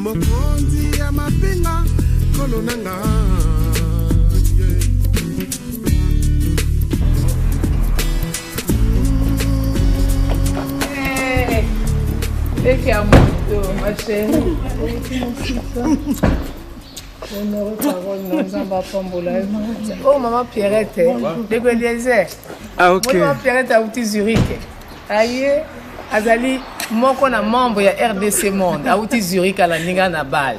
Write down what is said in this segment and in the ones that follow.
mokonzi ya mapinga kolonanga Dès à moto, ma chérie. Oh, maman Pierrette. Ah, ok. Maman Pierrette a outil Zurich. Aïe, Azali, moi qu'on a membre de RDC Monde, a outil Zurich à la Niga Nabal.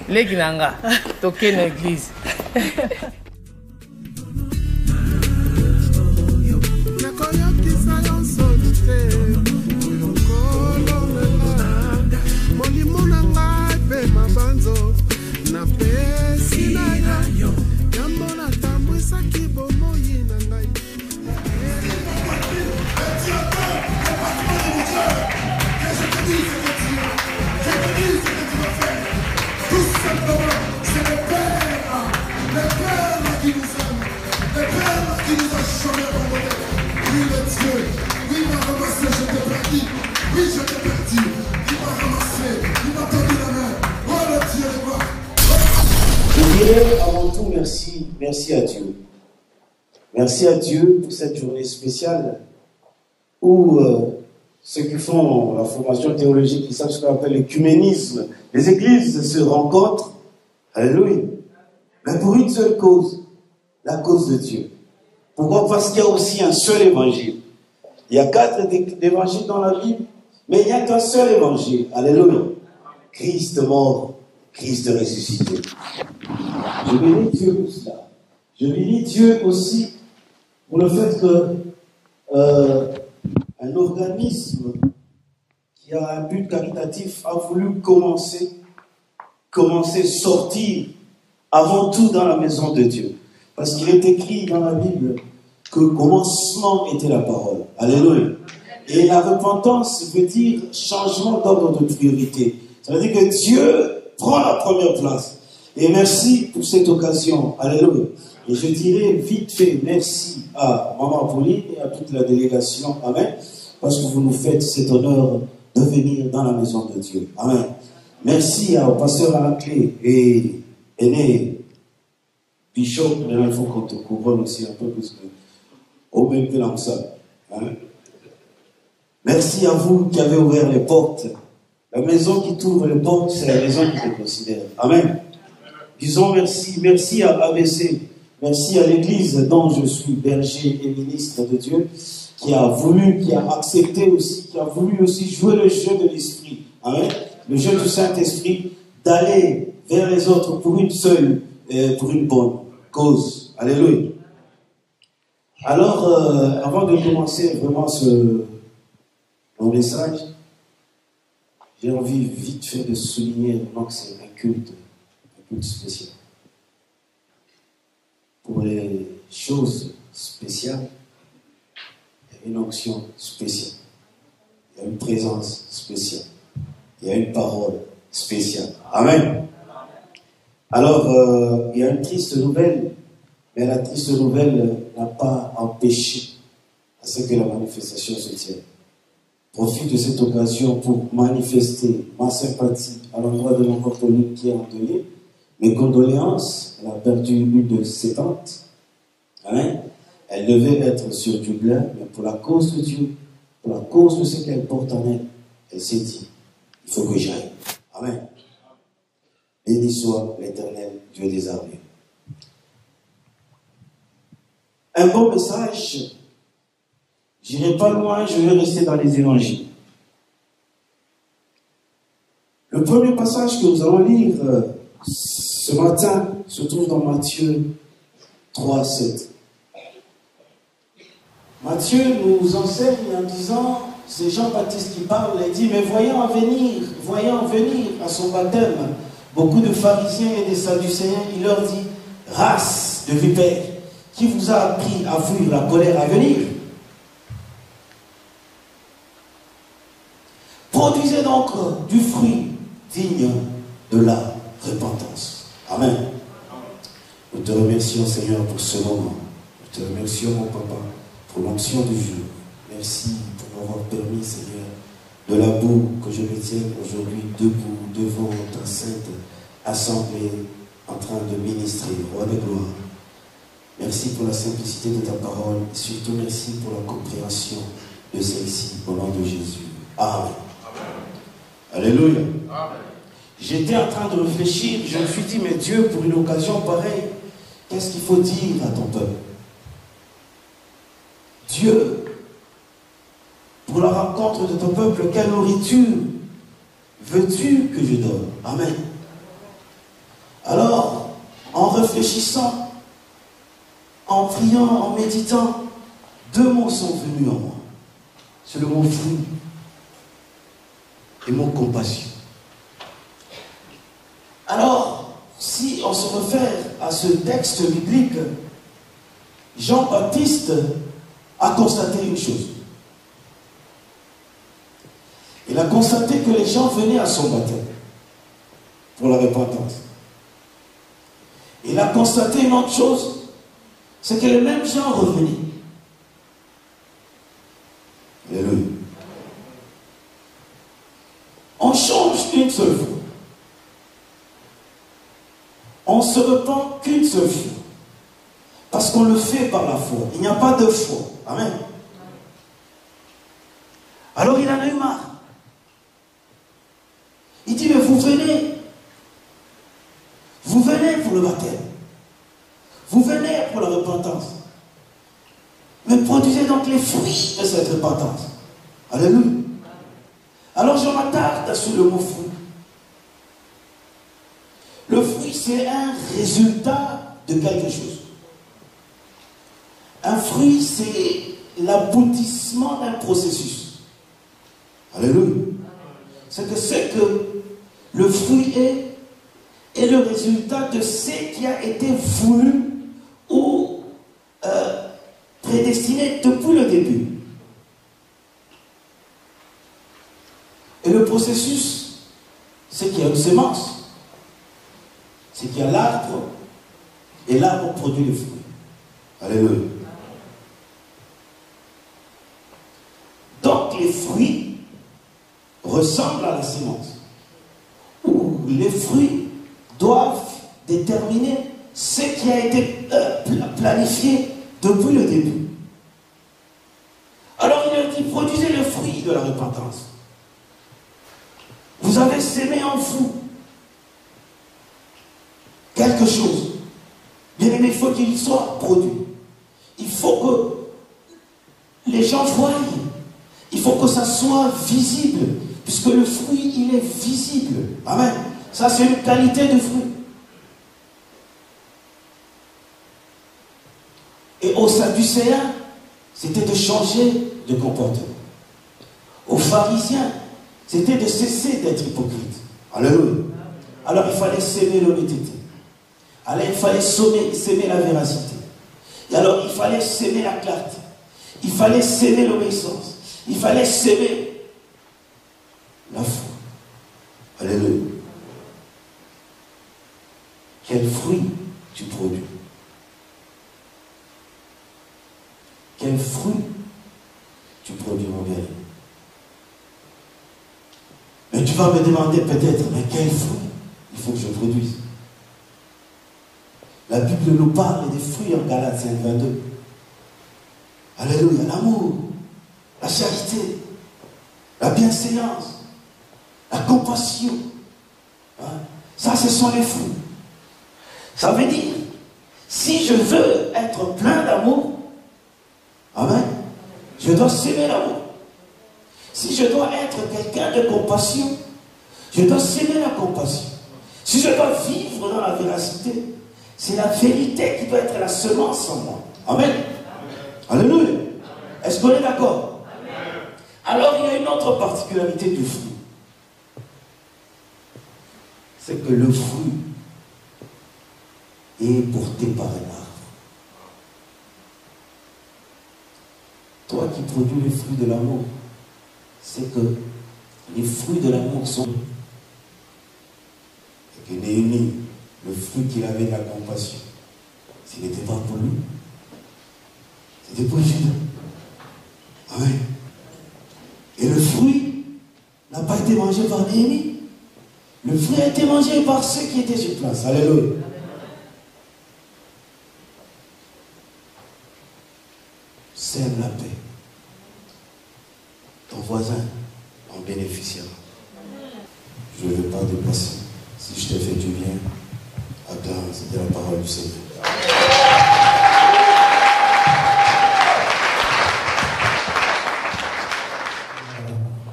Les Ginanga, toqué dans l'église. Avant tout, merci à Dieu. Merci à Dieu pour cette journée spéciale où ceux qui font la formation théologique, ils savent ce qu'on appelle l'écuménisme. Les églises se rencontrent, alléluia, mais pour une seule cause, la cause de Dieu. Pourquoi? Parce qu'il y a aussi un seul évangile. Il y a 4 évangiles dans la Bible, mais il n'y a qu'un seul évangile. Alléluia. Christ mort, Christ ressuscité. Je bénis Dieu pour cela. Je bénis Dieu aussi pour le fait que un organisme qui a un but caritatif a voulu commencer, sortir avant tout dans la maison de Dieu. Parce qu'il est écrit dans la Bible que le commencement était la parole. Alléluia. Et la repentance veut dire changement d'ordre de priorité. Ça veut dire que Dieu prend la première place. Et merci pour cette occasion. Alléluia. Et je dirais vite fait merci à Maman Pauline et à toute la délégation. Amen. Parce que vous nous faites cet honneur de venir dans la maison de Dieu. Amen. Merci au pasteur à la clé et aîné Bishop. Mais il faut qu'on te couronne aussi un peu parce que au même que l'ensemble. Merci à vous qui avez ouvert les portes. La maison qui t'ouvre les portes, c'est la maison qui te considère. Amen. Disons merci. Merci à ABC. Merci à l'Église dont je suis berger et ministre de Dieu, qui a voulu, qui a accepté aussi, qui a voulu aussi jouer le jeu de l'Esprit. Amen. Le jeu du Saint-Esprit, d'aller vers les autres pour une seule, pour une bonne cause. Alléluia. Alors, avant de commencer vraiment mon message, j'ai envie vite fait de souligner que c'est un culte spécial. Pour les choses spéciales, il y a une onction spéciale, il y a une présence spéciale, il y a une parole spéciale. Amen. Alors, il y a une triste nouvelle, mais la triste nouvelle n'a pas empêché à ce que la manifestation se tienne. Profite de cette occasion pour manifester ma sympathie à l'endroit de l'enfant Pauline qui est endeuillé. Mes condoléances, elle a perdu une de ses tantes. Amen. Elle devait être sur Dublin, mais pour la cause de Dieu, pour la cause de ce qu'elle porte en elle, elle s'est dit, il faut que j'aille. Amen. Béni soit l'Éternel, Dieu des armées. Un bon message, j'irai pas loin, je vais rester dans les évangiles. Le premier passage que nous allons lire ce matin se trouve dans Matthieu 3, 7. Matthieu nous enseigne en disant, c'est Jean-Baptiste qui parle, il dit, mais voyant venir à son baptême beaucoup de pharisiens et des sadducéens, il leur dit, race de vipères, qui vous a appris à fuir la colère à venir? Produisez donc du fruit digne de la repentance. Amen. Nous te remercions, Seigneur, pour ce moment. Nous te remercions, mon papa, pour l'onction du jour. Merci pour m'avoir permis, Seigneur, de la boue que je me tiens aujourd'hui debout devant ta sainte assemblée en train de ministrer, roi de gloire. Merci pour la simplicité de ta parole et surtout merci pour la compréhension de celle-ci au nom de Jésus. Amen. Alléluia. J'étais en train de réfléchir, je me suis dit, mais Dieu, pour une occasion pareille, qu'est-ce qu'il faut dire à ton peuple? Dieu, pour la rencontre de ton peuple, quelle nourriture veux-tu que je donne? Amen. Alors, en réfléchissant, en priant, en méditant, deux mots sont venus en moi. C'est le mot fruit et mot compassion. Alors, si on se réfère à ce texte biblique, Jean-Baptiste a constaté une chose. Il a constaté que les gens venaient à son baptême pour la repentance. Il a constaté une autre chose, c'est que les mêmes gens revenaient. Alléluia. On change une seule fois. On ne se repent qu'une seule fois. Parce qu'on le fait par la foi. Il n'y a pas deux fois. Amen. Alors il en a eu marre. Il dit, mais vous venez. Vous venez pour le baptême. Vous venez pour la repentance. Mais produisez donc les fruits de cette repentance. Alléluia. Alors je m'attarde sur le mot fruit. Le fruit, c'est un résultat de quelque chose. Un fruit, c'est l'aboutissement d'un processus. Alléluia. C'est que le fruit est le résultat de ce qui a été voulu ou prédestiné depuis le début. Et le processus, c'est qu'il y a une semence. C'est qu'il y a l'arbre, et l'arbre produit le fruit. Alléluia. Donc les fruits ressemblent à la semence. Où les fruits doivent déterminer ce qui a été planifié depuis le début. Alors il leur dit, produisez le fruit de la repentance. Vous avez sémé en vous quelque chose. Bien aimé, il faut qu'il soit produit. Il faut que les gens voient. Il faut que ça soit visible. Puisque le fruit, il est visible. Amen. Ça, c'est une qualité de fruit. Et aux Sadducéens, c'était de changer de comportement. Aux pharisiens, c'était de cesser d'être hypocrite. Alléluia. Alors il fallait s'aimer l'honnêteté. Alors il fallait s'aimer la véracité. Et alors il fallait s'aimer la clarté. Il fallait s'aimer l'obéissance. Il fallait s'aimer la foi. Alléluia. Quel fruit tu produis? Quel fruit tu produis, mon bien? Mais tu vas me demander peut-être, mais quel fruit il faut que je produise? La Bible nous parle des fruits en Galates 5:22. Alléluia. L'amour, la charité, la bienséance, la compassion. Hein? Ça, ce sont les fruits. Ça veut dire, si je veux être plein d'amour, amen, je dois s'aimer l'amour. Si je dois être quelqu'un de compassion, je dois s'aimer la compassion. Si je dois vivre dans la véracité, c'est la vérité qui doit être la semence en moi. Amen. Alléluia. Est-ce qu'on est d'accord? Alors il y a une autre particularité du fruit. C'est que le fruit est porté par un arbre. Toi qui produis les fruits de l'amour, c'est que les fruits de l'amour sont... Et que Néhémie, le fruit qu'il avait de la compassion, s'il n'était pas pour lui, c'était pour Judas. Amen. Et le fruit n'a pas été mangé par Néhémie. Le fruit a été mangé par ceux qui étaient sur place. Alléluia. Sème la paix. Ton voisin en bénéficiera. Je ne vais pas dépasser. Si je t'ai fait du bien, attends, c'était la parole du Seigneur.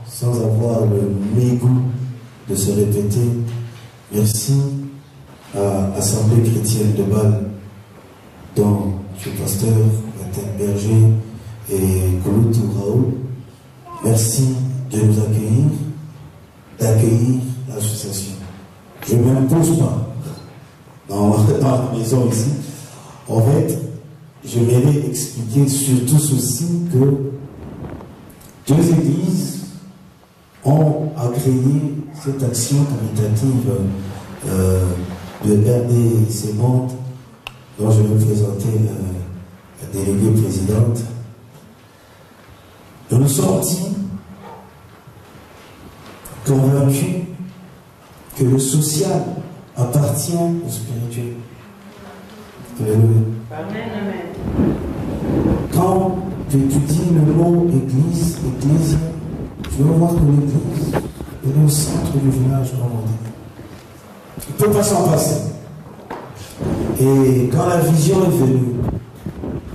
Sans avoir le mégoût de se répéter, merci à l'Assemblée chrétienne de Bâle, dont je suis pasteur, Martin Berger et Kouloutou Raoul. Merci de nous accueillir, d'accueillir l'association. Je ne m'impose pas dans la maison ici. En fait, je vais expliquer surtout ceci que 2 églises ont agréé cette action caritative de RDC Monde, dont je vais présenter la déléguée présidente. Nous nous sommes dit convaincus que le social appartient au spirituel. Alléluia. Amen, amen. Quand tu étudies le mot église, ecclésia, tu vas voir que l'église est au centre du village, comme on dit. Il ne peut pas s'en passer. Et quand la vision est venue,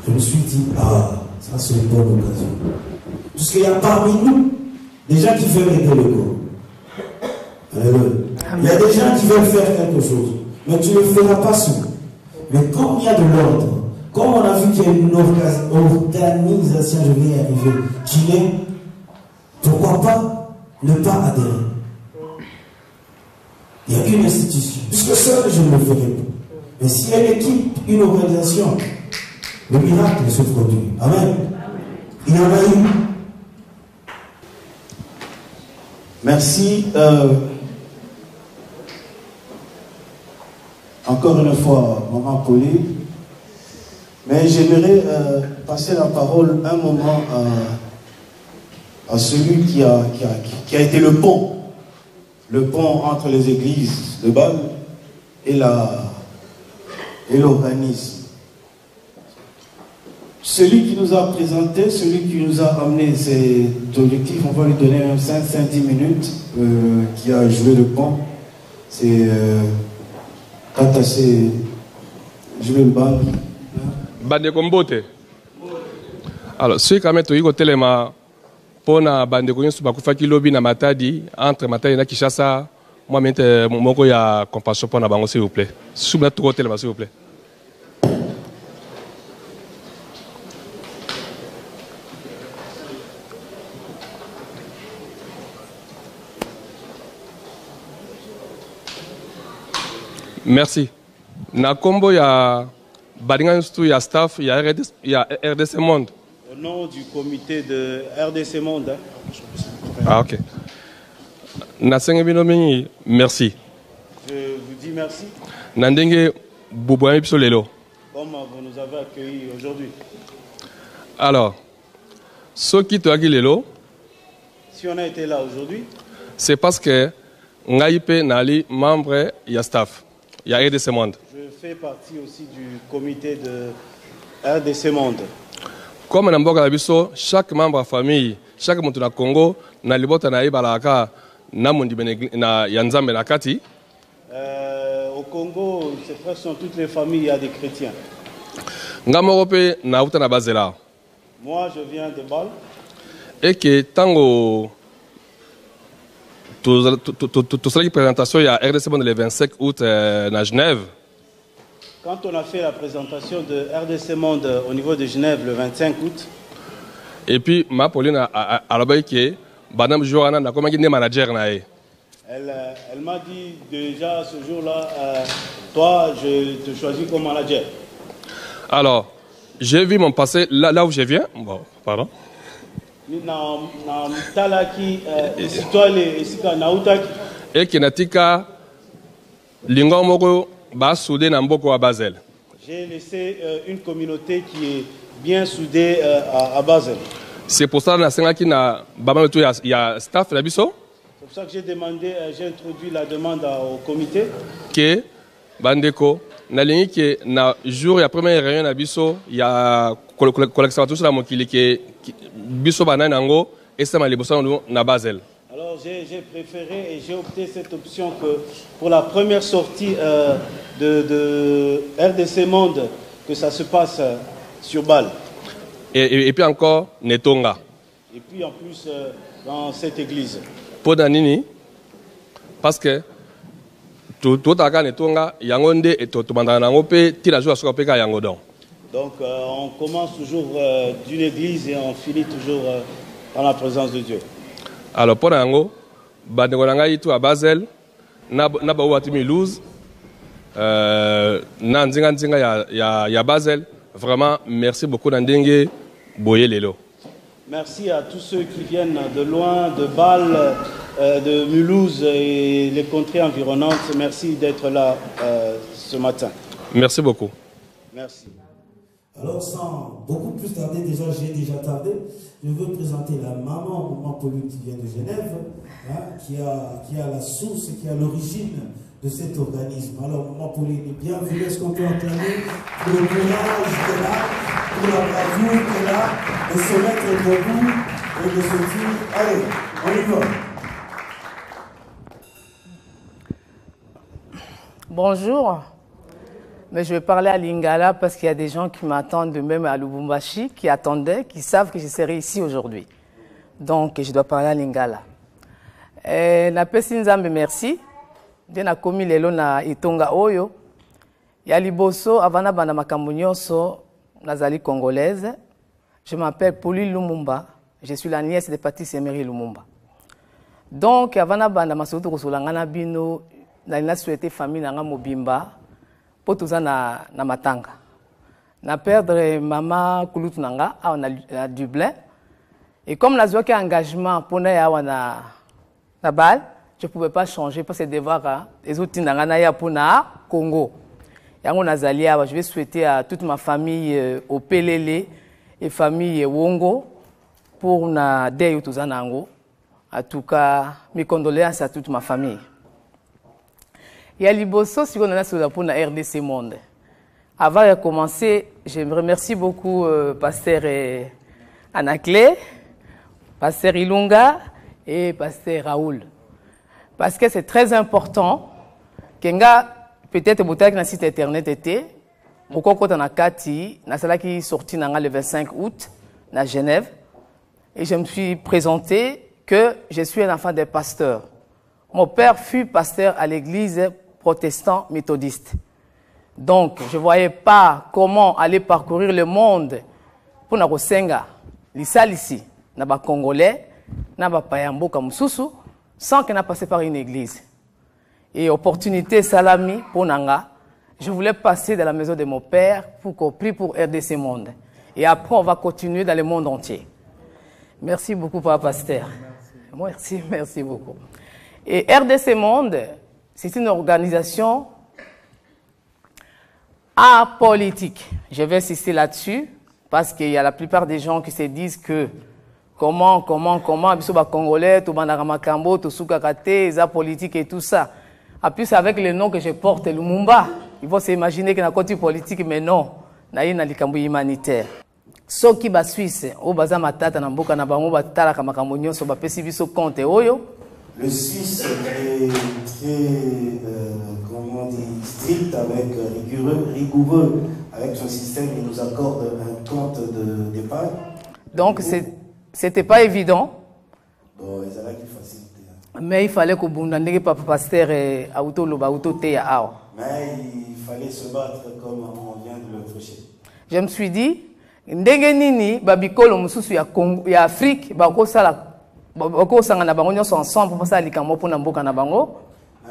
je me suis dit, ah, ça c'est une bonne occasion. Puisqu'il y a parmi nous des gens qui veulent aider le corps. Alléluia. Il y a des gens qui veulent faire quelque chose, mais tu ne le feras pas seul. Mais comme il y a de l'ordre, comme on a vu qu'il y a une organisation, je vais y arriver, qui est, pourquoi pas ne pas adhérer? Il n'y a qu'une institution. Puisque seul, je ne le ferai pas. Mais s'il y a une équipe, une organisation, le miracle se produit. Amen. Il y en a eu. Merci. Encore une fois, Maman Pauline. Mais j'aimerais passer la parole un moment à celui qui a été le pont entre les églises de Bâle et l'organisme. Celui qui nous a présenté, celui qui nous a amené cet objectif, on va lui donner 5-10 minutes, qui a joué le pont. C'est Tatassé, joué le bal. Bande Kombote. Alors, ce qui est au Telema, pour na bande Kombote, bakufaki lobby na Matadi, entre Matadi et Kinshasa, moi, il y a compassion pour na bango, s'il vous plaît. Soubla tout au Telema, s'il vous plaît. Merci. Na combo il y a il y a staff, il y a RDC Monde. Au nom du comité de RDC Monde. Ah ok. Na sengebinomi merci. Je vous dis merci. Nandenge Boubouami Psolelo. Comme vous nous avez accueillis aujourd'hui. Alors, ce qui te lelo. Si on a été là aujourd'hui, c'est parce que Ngaïpe Nali membre il y a staff. Il y a RDC Monde. Je fais partie aussi du comité de RDC Monde. Comme on a chaque membre de la famille, chaque monde na Congo, na libota na ibalaka, na mundi na yanzambe na kati. Au Congo, c'est presque dans toutes les familles, il y a des chrétiens. Ngamorope na uta na bazela. Moi, je viens de Bâle. Et que tango tout cela qui présentation il y a RDC Monde le 25 août à Genève. Quand on a fait la présentation de RDC Monde au niveau de Genève le 25 août. Et puis ma Pauline a l'obéi que Badam Johanna n'a comme un manager naé. Elle m'a dit déjà ce jour-là, toi je te choisis comme manager. Alors j'ai vu mon passé là où je viens. Bon, pardon. Et qui natika lingomoko ba soudé na mboko à Basel. J'ai laissé une communauté qui est bien soudée à Basel. C'est pour ça que na il y a staff là biso. C'est pour ça que j'ai demandé, j'ai introduit la demande au comité. Que bandeko nalingi ke na jour ya première réunion na biso ya collection tous la mokili ke biso banana ngo esama liboso na Basel. Alors j'ai préféré et j'ai opté cette option que pour la première sortie de RDC Monde, que ça se passe sur Bâle. Et puis encore Netonga. Et puis en plus dans cette église. Pour Danini, parce que tout à Netonga, Yangonde et tout Bandanangope, Tilajo Asopeka Yangodon. Donc on commence toujours d'une église et on finit toujours dans la présence de Dieu. Alors pour Nango, Bandegonanga itu à Basel, Naba Watimi Luz, Nanzinga ya Basel, vraiment merci beaucoup Nandenge Boye Lelo. Merci à tous ceux qui viennent de loin, de Bâle, de Mulhouse et les contrées environnantes. Merci d'être là ce matin. Merci beaucoup. Merci. Alors sans beaucoup plus tarder, j'ai déjà tardé, je veux présenter la maman Pauline qui vient de Genève, hein, qui a la source, qui a l'origine de cet organisme. Alors maman Pauline, bienvenue, est-ce qu'on peut acclamer pour le courage qu'elle a, pour la bravoure qu'elle a, de se mettre debout et de se dire, allez, on y va. Bonjour, mais je vais parler à Lingala parce qu'il y a des gens qui m'attendent, même à Lubumbashi, qui attendaient, qui savent que je serai ici aujourd'hui. Donc, je dois parler à Lingala. Na pesi nzambe merci. Bien na komi lelo na itonga oyo. Ya liboso avana bana makambo nyonso nazali congolaise. Je m'appelle Pauline Lumumba. Je suis la nièce de Patrice Emery Lumumba. Donc, avana bana masoto kosolanga na bino na souhaité famille nanga mobimba pour tout ça na matanga. Na perdre maman Kulutu nanga à Dublin. Et comme la zoa qui engagement pour na Bâle, je ne pouvais pas changer parce que devoir les autres nanga na ya pour na Congo. Yango nazali awa, je vais souhaiter à toute ma famille au Pelele et famille Wongo pour na deuil tout ça nango. En tout cas, mes condoléances à toute ma famille. Et à Liboso, si on a sur la RDC Monde. Avant de commencer, je remercie beaucoup Pasteur Anaclé, Pasteur Ilunga et Pasteur Raoul. Parce que c'est très important que peut-être que le site internet était, beaucoup quand on a Kati, qui est sorti le 25 août à Genève, et je me suis présenté que je suis un enfant des pasteurs. Mon père fut pasteur à l'église protestant méthodiste. Donc, je ne voyais pas comment aller parcourir le monde pour na kosenga lisali ici, na ba Congolais, na ba payambo comme Soussou, sans qu'on ait passé par une église. Et opportunité salami pour Nanga, je voulais passer dans la maison de mon père pour qu'on prie pour RDC Monde. Et après, on va continuer dans le monde entier. Merci beaucoup, Papa Pasteur. Merci beaucoup. Et RDC Monde, c'est une organisation apolitique. Je vais insister là-dessus parce qu'il y a la plupart des gens qui se disent que comment, biso ba Congolais, tout bandara makambo, tout soukakate, les apolitiques et tout ça. En plus, avec le nom que je porte, Lumumba, ils vont s'imaginer qu'il y a un côté politique, mais non, il y a un humanitaire. Ceux qui sont Suisse, au baza matata na mboka na bango batala ka makambo nyonso ba pesi biso compte oyo. Le Suisse est très comment on dit, strict, avec rigoureux avec son système. Il nous accorde un compte d'épargne. Donc c'était pas évident. Bon, ils allaient qui facilité. Mais il fallait que Bundandege Papa Pasteur auto loba auto te ya awa. Mais il fallait se battre comme on vient de le prêcher. Je me suis dit ndenge nini babikolo mususu ya Congo ya Afrique bakosala bakosanga na bango nyonso ensemble pour ça likambo pour na mboka na bango.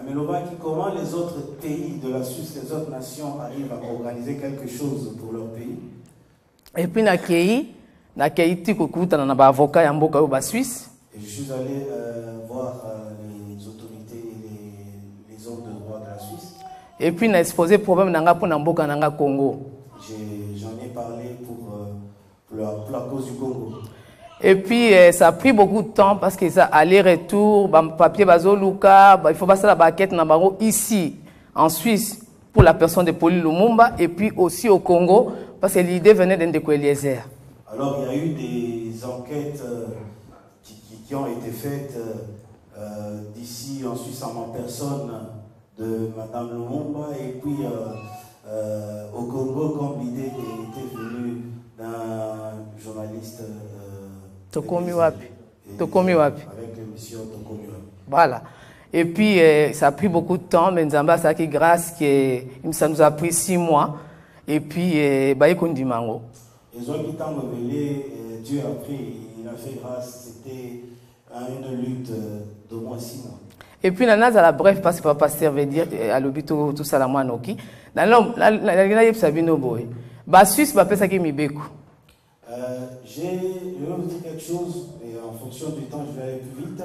Mais comment les autres pays de la Suisse, les autres nations arrivent à organiser quelque chose pour leur pays? Et puis na kei tiko kutana na ba avocat ya mboka yo ba Suisse. Et je suis allé voir les autorités et les hommes de droit de la Suisse. Et puis na exposé problème nanga pour na mboka nanga Congo. J'en ai parlé pour la cause du Congo. Et puis, ça a pris beaucoup de temps parce que ça aller-retour, papier bazoluka, il faut passer la baquette ici, en Suisse, pour la personne de Pauline Lumumba, et puis aussi au Congo, parce que l'idée venait d'Ndeko Eliezer. Alors, il y a eu des enquêtes qui ont été faites d'ici en Suisse en ma personne de Madame Lumumba, et puis au Congo, comme l'idée était venue d'un journaliste Tokomi Wapi. Tokomi Wapi. Avec l'émission Tokomi Wapi. Voilà. Et puis, ça a pris beaucoup de temps, mais Nzamba, ça qui grâce, ça nous a pris 6 mois. Et puis, Baïkondimango. Les gens qui t'ont révélé, Dieu a pris, il a fait grâce, c'était une lutte d'au moins 6 mois. Et puis, la la bref, parce que papa servait dire à l'hôpital tout ça la moinoki. Dans l'homme, la Sabino Boy. Bah, Suisse, bah, ça qui m'y béco. Je vais vous dire quelque chose, et en fonction du temps, je vais aller plus vite.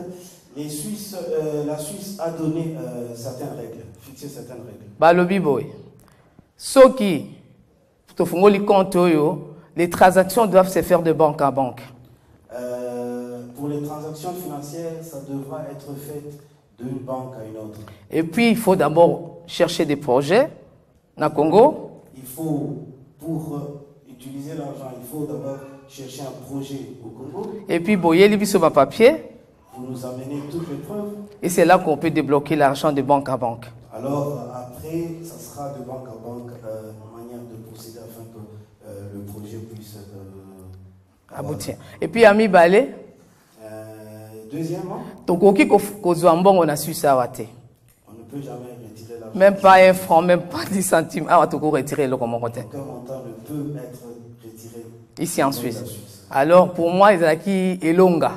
La Suisse a donné certaines règles, fixé certaines règles. Bah, lobby boy. Ce qui, les transactions doivent se faire de banque à banque. Pour les transactions financières, ça devra être fait d'une banque à une autre. Et puis, il faut d'abord chercher des projets dans le Congo. Il faut, pour utiliser l'argent, il faut d'abord chercher un projet au Congo. Et puis, boyer les sur ma papier. Pour nous amener toutes les preuves. Et c'est là qu'on peut débloquer l'argent de banque à banque. Alors, après, ça sera de banque à banque, une manière de procéder afin que le projet puisse aboutir. Et puis, Ami Balé. Deuxièmement, on ne peut jamais retirer l'argent. Même pas 1 franc, même pas 10 centimes. Ah, on peut retirer le comment côté. Aucun montant ne peut être retiré. Ici en Suisse. Alors, pour moi, ils ont qui Elonga.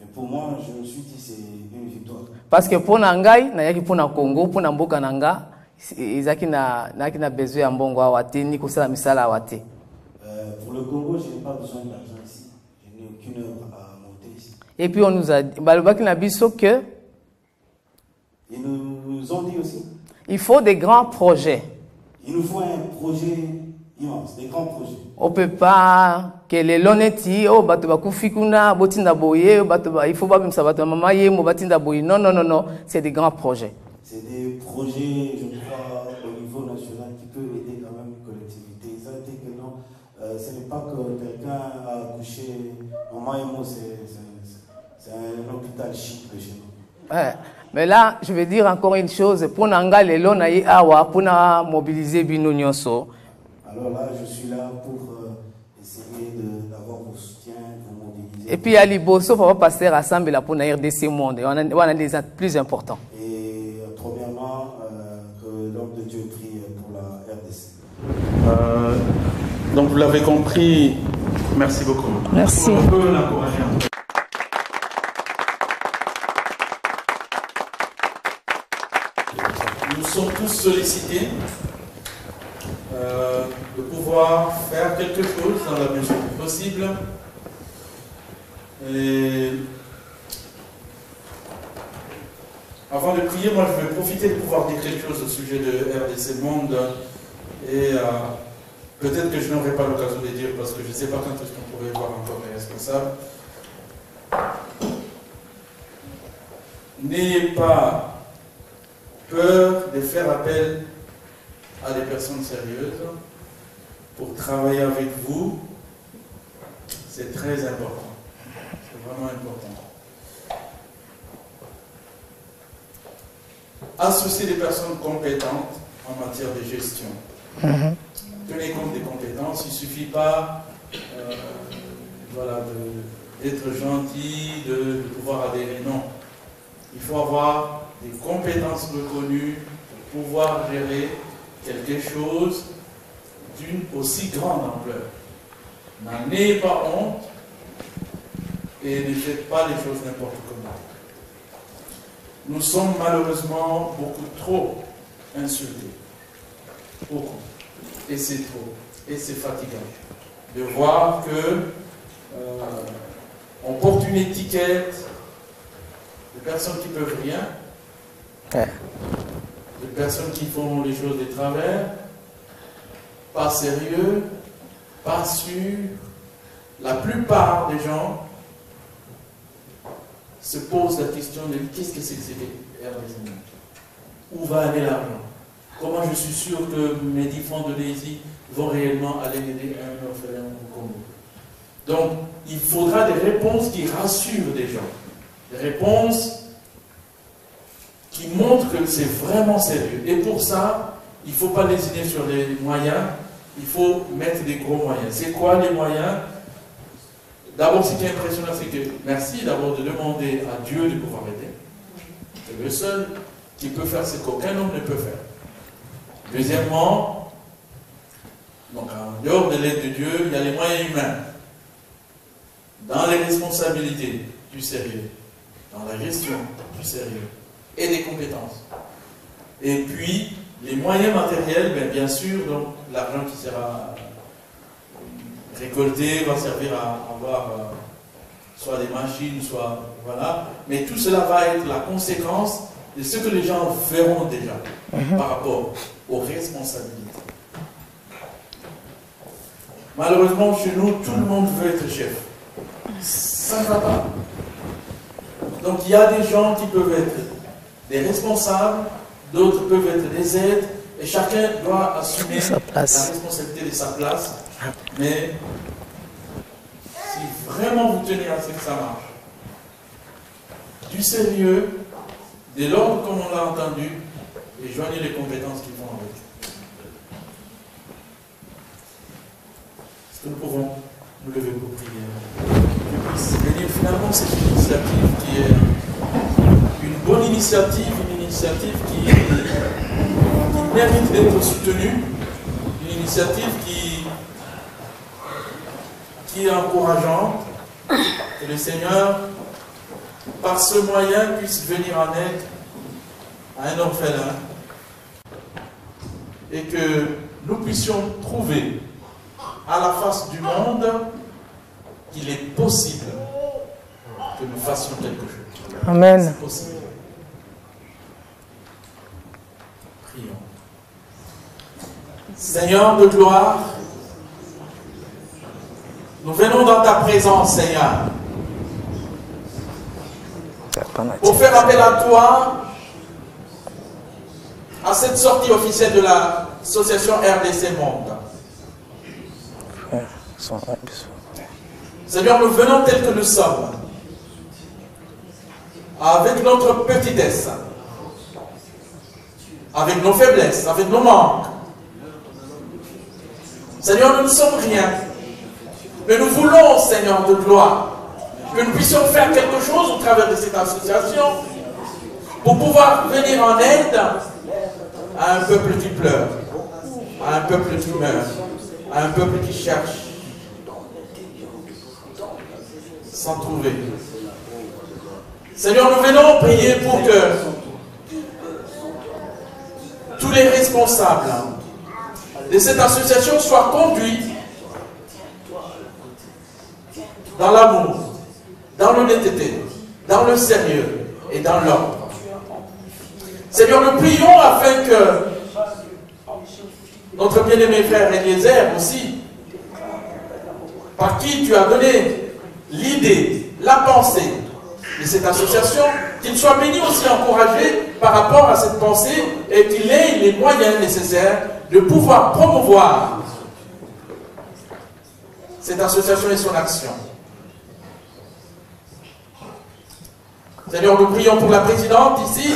Et pour moi, je me suis dit c'est une victoire. Parce que pour Nangai, na pour le Congo, pour Namboka Nanga, ils ont besoin de mbongo awate, ni kusala misala awate. Pour le Congo, je n'ai pas besoin d'argent ici. Je n'ai aucune œuvre à monter ici. Et puis on nous a dit, que ils nous ont dit aussi, il faut des grands projets. Il nous faut un projet immense, des grands projets. On ne peut pas que les lonetti, oh, bakufikuna, botinda boye, il faut pas même ça, mamaye, batinda boye. Non, non, non, non, c'est des grands projets. C'est des projets, je crois, au niveau national qui peuvent aider quand même une collectivité. Ils ont dit que non, ce n'est pas que quelqu'un a accouché. Maman et moi, c'est un hôpital chic de chez nous. Ouais. Mais là, je vais dire encore une chose. Pour Nanga, les lois awa, pour mobiliser Bino Nyonso. Alors là, je suis là pour essayer d'avoir vos soutiens, vous mobiliser. Et puis, Ali Bosso, on va passer ensemble pour la RDC Monde. On a des actes plus importants. Et premièrement, que l'homme de Dieu prie pour la RDC. Donc, vous l'avez compris. Merci beaucoup. Merci. On peut l'encourager. Nous sommes tous sollicités de pouvoir faire quelque chose dans la mesure du possible. Et avant de prier, moi je vais profiter de pouvoir dire quelque chose au sujet de RDC Monde. Et peut-être que je n'aurai pas l'occasion de dire parce que je ne sais pas quand est-ce qu'on pourrait voir encore les responsables. N'ayez pas peur de faire appel à des personnes sérieuses pour travailler avec vous. C'est très important. C'est vraiment important. Associer des personnes compétentes en matière de gestion. Tenez compte des compétences. Il ne suffit pas d'être gentil, de pouvoir adhérer. Non. Il faut avoir des compétences reconnues pour pouvoir gérer quelque chose d'une aussi grande ampleur. N'en ayez pas honte et ne faites pas les choses n'importe comment. Nous sommes malheureusement beaucoup trop insultés. Beaucoup. Et c'est trop. Et c'est fatigant de voir que on porte une étiquette de personnes qui ne peuvent rien, de personnes qui font les choses de travers, pas sérieux, pas sûrs. La plupart des gens se posent la question de qu'est-ce que c'est que ces RDC? Où va aller l'argent? Comment je suis sûr que mes 10 francs de Daisy vont réellement aller aider un orphelin au Congo? Donc, il faudra des réponses qui rassurent des gens. Des réponses qui montrent que c'est vraiment sérieux. Et pour ça, il ne faut pas lésiner sur les moyens, il faut mettre des gros moyens. C'est quoi les moyens? D'abord, ce qui est impressionnant, c'est que merci d'abord de demander à Dieu de pouvoir aider. C'est le seul qui peut faire ce qu'aucun homme ne peut faire. Deuxièmement, donc en dehors de l'aide de Dieu, il y a les moyens humains. Dans les responsabilités, du sérieux. Dans la gestion, du sérieux. Et des compétences. Et puis, les moyens matériels, bien sûr, donc l'argent qui sera récolté va servir à avoir soit des machines, soit voilà. Mais tout cela va être la conséquence de ce que les gens feront déjà par rapport aux responsabilités. Malheureusement, chez nous, tout le monde veut être chef. Ça ne va pas. Donc il y a des gens qui peuvent être des responsables, d'autres peuvent être des aides, et chacun doit assumer la responsabilité de sa place. Mais si vraiment vous tenez à ce que ça marche, du sérieux, de l'ordre comme on l'a entendu, et joignez les compétences qui vont avec. Est-ce que nous pouvons nous lever pour prier? C'est-à-dire finalement c'est une initiative qui est une bonne initiative, une initiative qui mérite d'être soutenue, une initiative qui est encourageante, que le Seigneur, par ce moyen, puisse venir en aide à un orphelin et que nous puissions trouver à la face du monde qu'il est possible que nous fassions quelque chose. Amen. C'est possible. Prions. Seigneur de gloire, nous venons dans ta présence, Seigneur, pour faire appel à toi à cette sortie officielle de l'association RDC Monde. Seigneur, nous venons tels que nous sommes, avec notre petitesse, avec nos faiblesses, avec nos manques. Seigneur, nous ne sommes rien, mais nous voulons, Seigneur de gloire, que nous puissions faire quelque chose au travers de cette association pour pouvoir venir en aide à un peuple qui pleure, à un peuple qui meurt, à un peuple qui cherche sans trouver. Seigneur, nous venons prier pour que tous les responsables de cette association soient conduits dans l'amour, dans l'honnêteté, dans le sérieux et dans l'ordre. Seigneur, nous prions afin que notre bien-aimé frère Eliezer aussi, par qui tu as donné l'idée, la pensée de cette association, qu'il soit béni aussi, encouragé par rapport à cette pensée et qu'il ait les moyens nécessaires de pouvoir promouvoir cette association et son action. Seigneur, nous prions pour la présidente ici,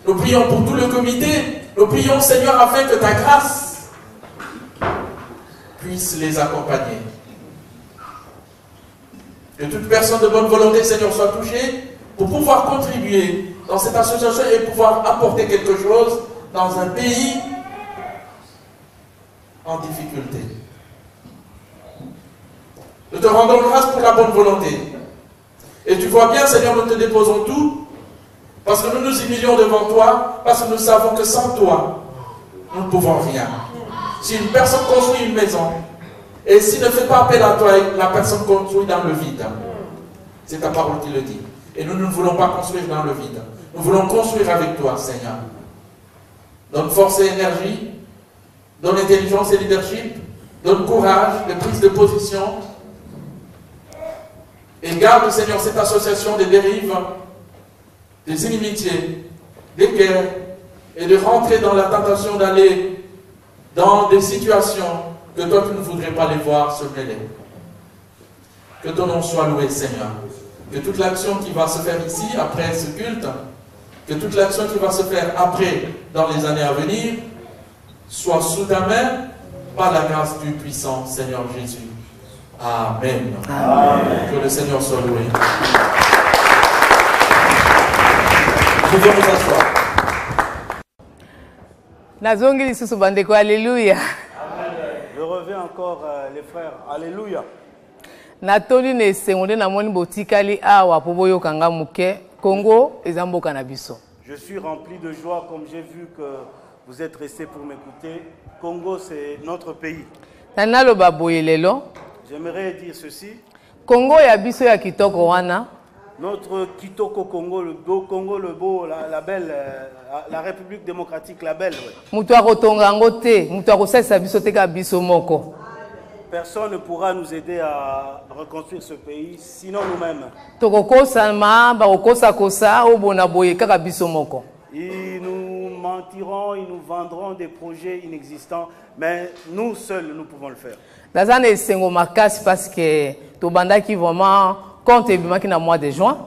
nous prions pour tout le comité, nous prions, Seigneur, afin que ta grâce puisse les accompagner. Que toute personne de bonne volonté, Seigneur, soit touchée pour pouvoir contribuer dans cette association et pouvoir apporter quelque chose dans un pays en difficulté. Nous te rendons grâce pour la bonne volonté. Et tu vois bien, Seigneur, nous te déposons tout, parce que nous nous humilions devant toi, parce que nous savons que sans toi, nous ne pouvons rien. Si une personne construit une maison, et s'il ne fait pas appel à toi, la personne construit dans le vide. C'est ta parole qui le dit. Et nous ne voulons pas construire dans le vide. Nous voulons construire avec toi, Seigneur. Donne force et énergie, donne intelligence et leadership, donne courage de prise de position. Et garde, Seigneur, cette association des dérives, des inimitiés, des guerres, et de rentrer dans la tentation d'aller dans des situations que toi tu ne voudrais pas les voir se mêler. Que ton nom soit loué, Seigneur. Que toute l'action qui va se faire ici, après ce culte, que toute l'action qui va se faire après, dans les années à venir, soit sous ta main, par la grâce du puissant Seigneur Jésus. Amen. Amen. Que le Seigneur soit loué. Nous pouvons nous asseoir. Nazongi lisusu bandeko, alléluia. Je reviens encore, les frères. Alléluia. Natoli ne sengonde na moni botikali awa po boyoka nga muke Congo eza mboka na biso. Je suis rempli de joie comme j'ai vu que vous êtes restés pour m'écouter. Congo, c'est notre pays. Nanaloba boye lelo. J'aimerais dire ceci. Congo ya biso ya kitoko wana. Notre Kitoko Congo, le beau Congo, le beau, la belle, la République démocratique, la belle. Mutu akotonga ngo te, mutu akosalisa biso te ka biso moko. Personne ne pourra nous aider à reconstruire ce pays, sinon nous-mêmes. Tokokosama bakokosa kosa obona boye kaka biso moko. Ils nous mentiront, ils nous vendront des projets inexistants, mais nous seuls, nous pouvons le faire. Nazana esengo makasi parce que tobandaki vraiment compte ebimaki na mois de juin.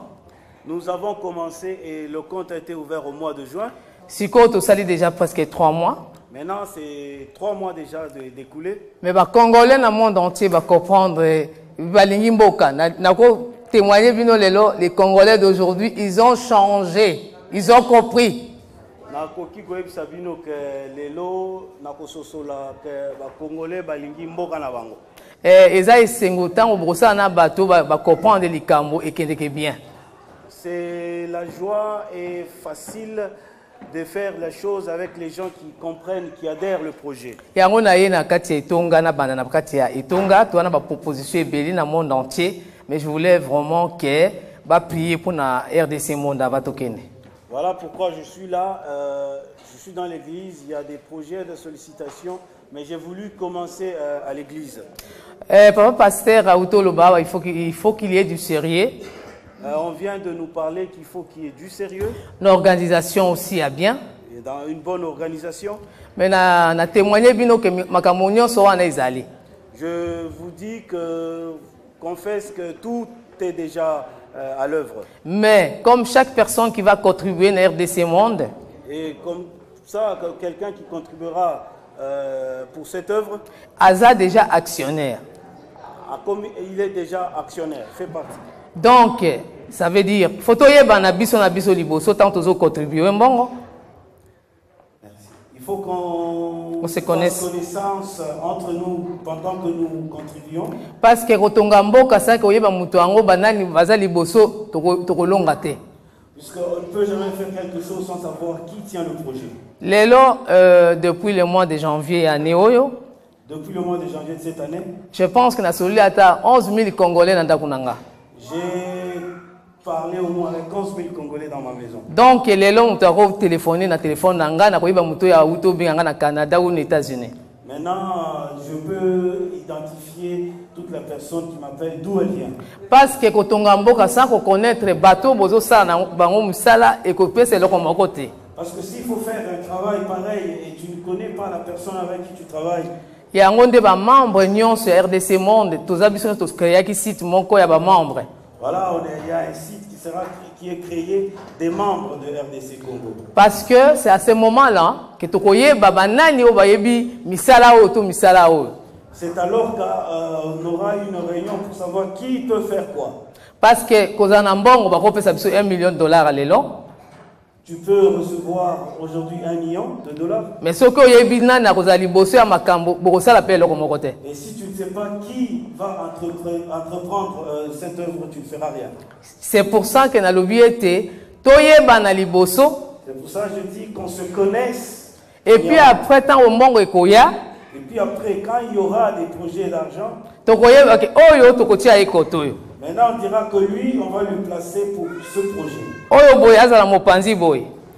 Nous avons commencé et le compte a été ouvert au mois de juin. Siko tosali déjà presque 3 mois. Maintenant, c'est 3 mois déjà d'écoulé. Mais les Congolais dans le monde entier va comprendre balingi mboka. Nako témoigner bino lelo, les Congolais d'aujourd'hui, ils ont changé, ils ont compris. Nakoki koyebisa bino ke lelo nakososola ke ba Congolais balingi mboka na bango. Eza esengo tango bokosa na bato ba comprendre likambo ekendeke bien. C'est la joie et facile de faire les choses avec les gens qui comprennent, qui adhèrent le projet. Yango na ye na kati etonga na banda na kati ya etonga to na ba proposition ebeli na monde entier, mais je voulais vraiment que ba prier pour na RDC monde abatokene. Voilà pourquoi je suis là, je suis dans l'église, il y a des projets de sollicitation, mais j'ai voulu commencer à l'église. Papa pasteur Auto Loba, il faut qu'il y ait du sérieux. On vient de nous parler qu'il faut qu'il y ait du sérieux. L'organisation aussi a bien. Et dans une bonne organisation. Mais na témoigné bino que makamonio so wana ezali. Je vous dis que confesse que tout est déjà à l'œuvre. Mais comme chaque personne qui va contribuer à RDC Monde, et comme ça, quelqu'un qui contribuera pour cette œuvre, Aza déjà actionnaire. Il est déjà actionnaire, fait partie. Donc, ça veut dire, photoye banabiso na biso liboso tant tozo contribuer mbongo. Il faut qu'on se connaisse connaissance entre nous pendant que nous contribuons. Parce que rotonga mboka ça que oyeba mutu ango banani baza liboso tokolonga te. Puisqu'on ne peut jamais faire quelque chose sans savoir qui tient le projet. Lelo, depuis le mois de janvier à Neoyo, depuis le mois de janvier de cette année, je pense que na soli ata 11 000 Congolais na ndakunanga. J'ai parlé au moins avec 11 000 Congolais dans ma maison. Donc, les gens ont téléphoné na téléphone nanga na koyiba muto ya auto binga na Canada ou aux États-Unis. Maintenant, je peux identifier toute la personne qui m'appelle d'où elle vient. Parce que quand on mboka sans connaître bateau bozo ça na bango musala et que c'est le comme côté. Parce que s'il faut faire un travail pareil et tu ne connais pas la personne avec qui tu travailles. Il y a un membre union sur RDC Monde, tous habitants tous créés qui site mon co y a ba membre. Voilà, il y a un site qui est créé des membres de RDC Congo. Parce que c'est à ce moment-là que tu koye baba nani o bayebi misala o to misala o. C'est alors qu'on aura une réunion pour savoir qui peut faire quoi. Parce que kozana mbongo ba kopesa biso $1 million à lelo. Tu peux recevoir aujourd'hui $1 million. Mais ce que yebi nana kozali bosso ya makambo bokosala pe loko moko te. Et si tu ne sais pas qui va entreprendre cette œuvre, tu ne feras rien. C'est pour ça que na lobi ete toyeba na liboso. C'est pour ça que je dis qu'on se connaisse. Et puis après tant au mbongo ekoya. Et puis après, quand il y aura des projets d'argent, maintenant on dira que lui, on va lui placer pour ce projet.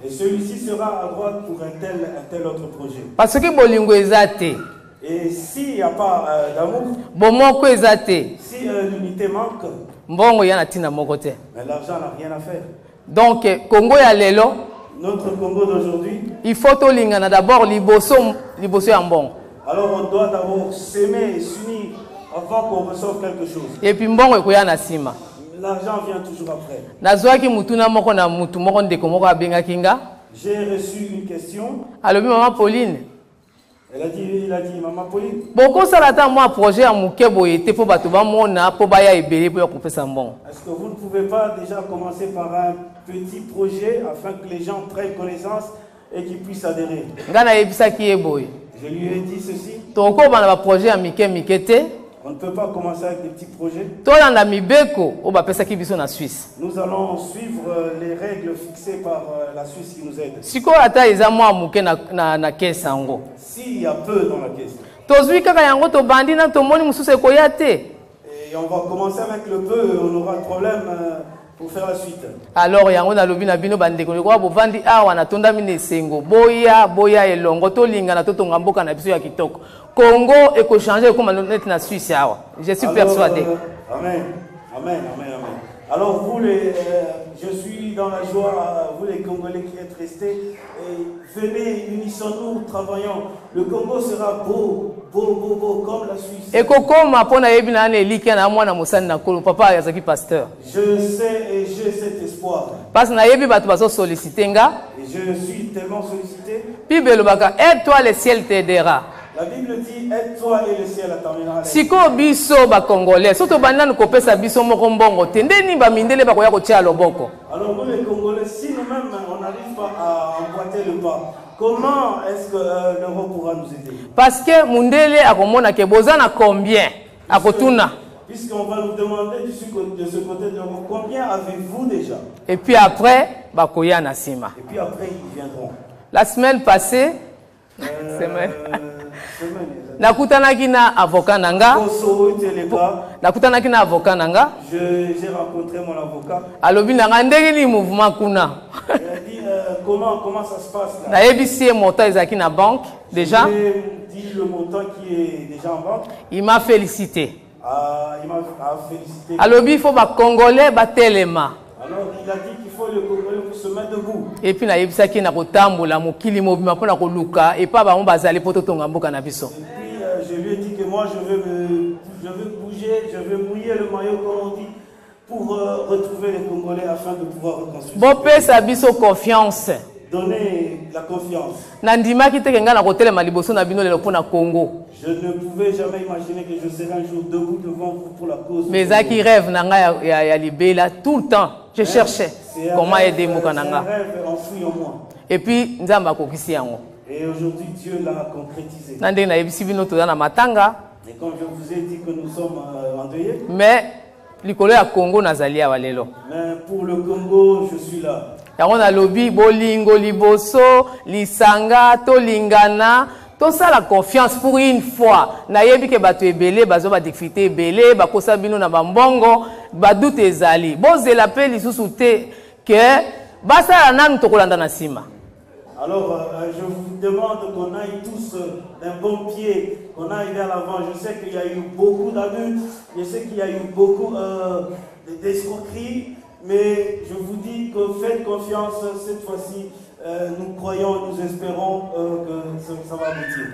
Et celui-ci sera à droite pour un tel autre projet. Parce que et s'il n'y a pas d'amour, si l'unité manque, mbongo ya na tina moko te. Mais l'argent n'a rien à faire. Donc Congo ya lelo, Notre Congo d'aujourd'hui, il faut tolingana d'abord liboso ya mbongo. alors on doit d'abord s'aimer et s'unir avant qu'on reçoive quelque chose. Et puis mbongo ekoya na sima. L'argent vient toujours après. Nazwaki mutuna moko na mutu moko ndeko moko abengaki nga. J'ai reçu une question. Alobi maman Pauline. Il a dit, Maman Pauline. Boko salata moi projet ya muke boye te po bato ba mona po baya ebele po ya kopesa mbongo. Est-ce que vous ne pouvez pas déjà commencer par un petit projet afin que les gens prennent connaissance et qu'ils puissent adhérer? Nga na yebisaki ye boye. Je lui ai dit ceci. Toko bana ba projet ya mike te. On ne peut pas commencer avec des petits projets. Tolanda mibeko o bapesaki biso na Suisse. Nous allons suivre les règles fixées par la Suisse qui nous aide. Siko ata eza mwa muke na kesa ngo. S'il y a peu dans la caisse. Tozwi kaka yango to bandi na to moni mususu ekoya te. Et on va commencer avec le peu, on aura un problème pour faire la suite. Alors yango na lobi na bino bandeko ko bovandi awa na tonda mine sengo boya elongo to linga na to tonga mboka na biso ya kitoko. Congo eko changer comme na Suisse awa. Je suis persuadé. Amen. Alors vous je suis dans la joie, vous les Congolais qui êtes restés, venez, unissons-nous, travaillons. Le Congo sera beau, comme la Suisse. Eko koma pona yebi na eliki na mwana musani na kolo papa yazaki pasteur. Je sais et j'ai cet espoir. Parce na yebi bato baso solliciter nga. Et je suis tellement sollicité. Bible baka aide-toi le ciel t'aidera. La Bible dit aide-toi et le ciel t'amènera. Siko biso ba congolais, soto bandana kopesa biso moko mbongo te ndeni ba mindele ba koya kotia loboko. Alors nous les Congolais, si nous-mêmes on n'arrive pas à emboîter le pas, comment est-ce que l'Europe pourra nous aider? Parce que mundele akomona ke bozana combien akotuna. Puisqu'on va nous demander de ce côté de l'Europe, combien avez-vous déjà? Et puis après ba koya na sima. Et puis après ils viendront. La semaine passée nakutanaki na avocat nanga. Nakutanaki na avocat nanga. J'ai rencontré mon avocat. Alobi nanga ndenge ni mouvement kuna. Il a dit comment ça se passe là. Na yebisi montant ezaki na banque déjà. J'ai dit le montant qui est déjà en banque. Il m'a félicité. Il m'a félicité. Alobi il faut ba congolais ba telema. Alors il a dit qu'il faut le Congolais pour se mettre debout. Et puis na yebisaki na kotambola mokili mobima pona koluka et pas ba on bazali poto tonga mboka na biso. Je lui ai dit que moi je veux bouger, je veux mouiller le maillot comme on dit pour retrouver les Congolais afin de pouvoir reconstruire. Bopé sa biso confiance. Donner la confiance. Nandimaki te kenga na kotelema liboso na bino lelo pona Congo. Je ne pouvais jamais imaginer que je serais un jour debout devant vous pour la cause. Mais ça qui rêve nanga ya libela tout le temps. Je cherchais comment aider Mokananga. C'est un rêve enfoui en moi. Et puis nzamba kokisi yango. Et aujourd'hui Dieu l'a concrétisé. Nande na yebisi bino to na matanga. Et comme je vous ai dit que nous sommes endeuillés. Mais likolo ya Congo nazali ya walelo. Mais pour le Congo, je suis là. Yango na lobi bolingo liboso lisanga to lingana to ça la confiance pour une fois. Na yebi ke bato ebele bazo ba difficulté ebele ba kosa bino na bambongo ba doute ezali. Bozela pe lisusu te que basala nanu to kolanda na sima. Alors, je vous demande qu'on aille tous d'un bon pied, qu'on aille vers l'avant. Je sais qu'il y a eu beaucoup d'abus, je sais qu'il y a eu beaucoup d'escroqueries, mais je vous dis que faites confiance cette fois-ci. Nous croyons, nous espérons que ça va aboutir.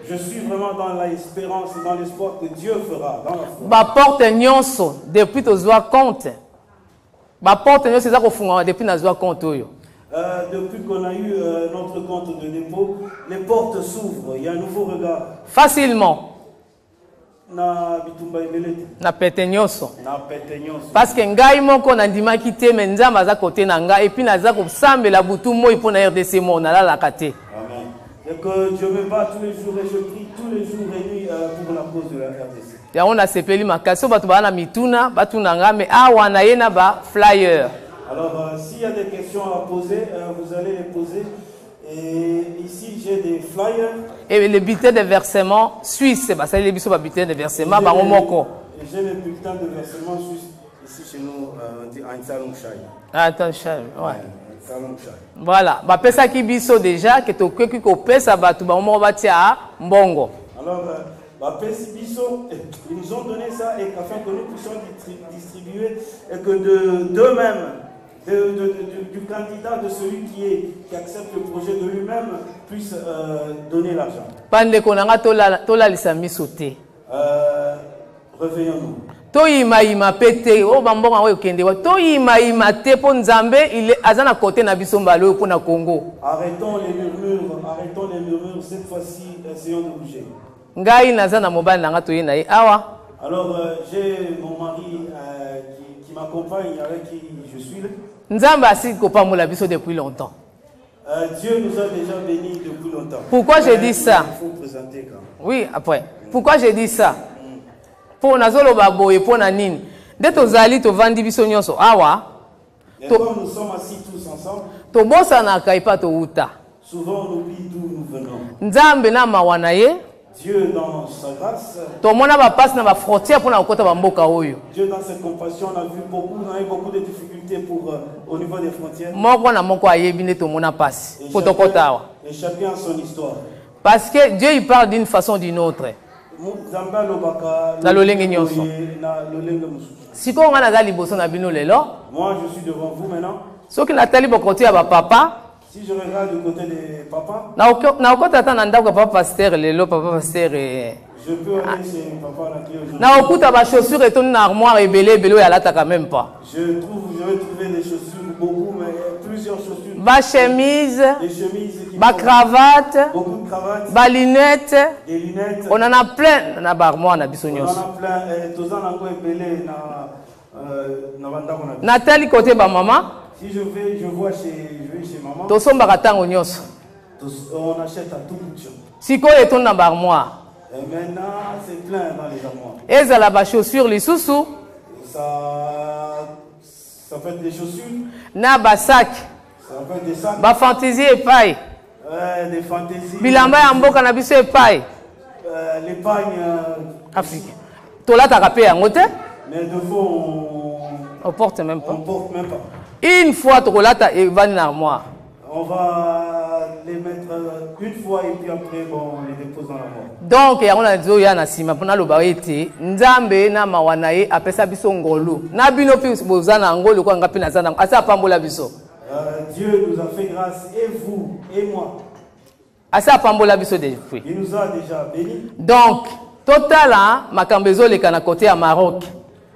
Je suis vraiment dans l'espérance et dans l'espoir que Dieu fera dans la foi. Porte nyonso depuis tozoa compte. Porte nyonso eza kofunga depuis nazoa compte oyo. Depuis qu'on a eu notre compte de dépôt, les portes s'ouvrent. Il y a un nouveau regard. Facilement. Na pete nyonso. Parce que ngai moko na ndimaki te mais nzamba aza côté na ngai et puis naza kosambela butu moi pour na RDC mo na la kate. Amen. Et que je me bats tous les jours et je prie tous les jours et nuits pour la cause de la RDC. Ya on a sepeli makasi bato bana mituna batuna nga mais awa na yena ba flyer. Alors s'il y a des questions à poser, vous allez les poser. Et ici j'ai des flyers. Et le bulletin de versement suisse, ça les bulletins de versement ba moko. J'ai le bulletin de versement suisse ici chez nous en Salongchai. Attends, ouais. Voilà, ba pesa ki biso déjà que to ko pesa batu ba mo batia mbongo. Alors Ils nous ont donné ça et afin que nous puissions distribuer et que d'eux-mêmes, du candidat, de celui qui accepte le projet de lui-même, puisse donner l'argent. Revenons-nous. Toyima pete o bambonga oyo kende wa toyima te po nzambe il azana côté na biso mbalo po na Congo. Arrêtons les murmures, cette fois-ci essayons de bouger. Ngai nazana mobali nanga toyi na ye awa. Alors j'ai mon mari qui m'accompagne, avec qui je suis là. Nzambe asi kopamola biso depuis longtemps. Dieu nous a déjà bénis depuis longtemps. Pourquoi je dis ça? Il faut présenter quand même. Oui, après. Pourquoi je dis ça? Pour nazolo baboye pour na nini. Dès tozali to vandi biso nyonso awa. Comme nous sommes assis tous ensemble. To bosa na kaipa to uta. Souvent on oublie d'où nous venons. Nzambe na mawana ye. Dieu dans sa grâce. To mona ba passe na ba frontière pour na kota ba mboka oyo. Dieu dans sa compassion on a vu beaucoup de difficultés pour au niveau des frontières. Moko na moko ayebi ne to mona passe. Pour to kota awa. Et chacun a son histoire. Parce que Dieu il parle d'une façon ou d'une autre. Na lolenge nyonso. Siko nga naza liboso na bino lelo. Moi je suis devant vous maintenant. Soki natali bokoti ya ba papa. Si je regarde du côté des papas. Na okota ta na ndako papa pasteur lelo papa pasteur. Je peux aller chez papa la clé aujourd'hui. Na okuta ba chaussures et ton armoire ebele ya lata quand même pas. Je vais trouver des chaussures beaucoup mais plusieurs chaussures. Ba chemise, des chemises qui ba cravate, beaucoup de cravates, ba lunettes. des lunettes. On en a plein na ba armoire na biso nyonso. On en a plein tous en ango ebele na bandako na. Natali côté ba maman. Si je vais chez maman. To sombaka tango nyonso. On achète à tout bout de champ. Siko eton na ba armoire. Et maintenant, c'est plein dans les armoires. Et ça la chaussures les sous-sous. Ça fait des chaussures. Na ba sac. Ça fait des sacs. Ba fantaisie et paille. Des fantaisies. Bilamba ya mboka na biso et paille. L'épargne Afrique. Tola ta rapé yango te. Mais de fois on porte même pas. On porte même pas. Une fois tola ta et va dans l'armoire. On va les mettre une fois et puis après bon, on les dépose dans l'armoire. Donc ya ona zo ya na sima pona loba ete nzambe na mawana ye apesa biso ngolu. Na bino pi bozana ngolu ko ngapi na zana asa pambola biso. Dieu nous a fait grâce et vous et moi. Asa pambola biso depuis. Il nous a déjà bénis. Donc total makambezo le kana côté à Maroc.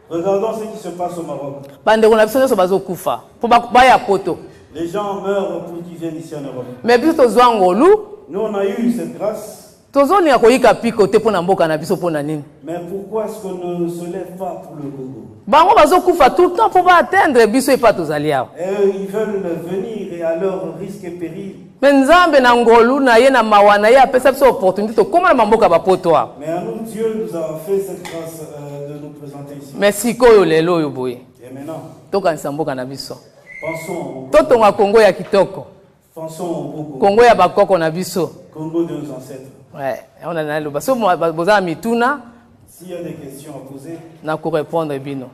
Regardons ce qui se passe au Maroc. Bande on a biso so bazo kufa. Po ba ya poto. Les gens meurent pour qu'ils viennent ici en Europe. Mais biso tozwa ngolu. Nous on a eu cette grâce. Tozoni ya koyika pi côté pona mboka na biso pona nini. Mais pourquoi est-ce qu'on ne se lève pas pour le Congo? Bango bazo kufa tout le temps pour pas atteindre biso et pas tozali awa. Ils veulent venir et à leur risque et péril. Mais nzambe na ngolu na ye na mawana ye apesa biso opportunité to koma na mboka ba poto awa. Mais à nous Dieu nous a fait cette grâce de nous présenter ici. Mais sikoyo lelo yo boye. Et maintenant, tokanisa mboka na biso. Pensons totonga Congo ya kitoko. Pensons au Congo. Congo ya bakoko na biso. Congo de nos ancêtres. Ouais, on a na loba so boza mituna. S'il y a des questions à poser, na ko répondre bino.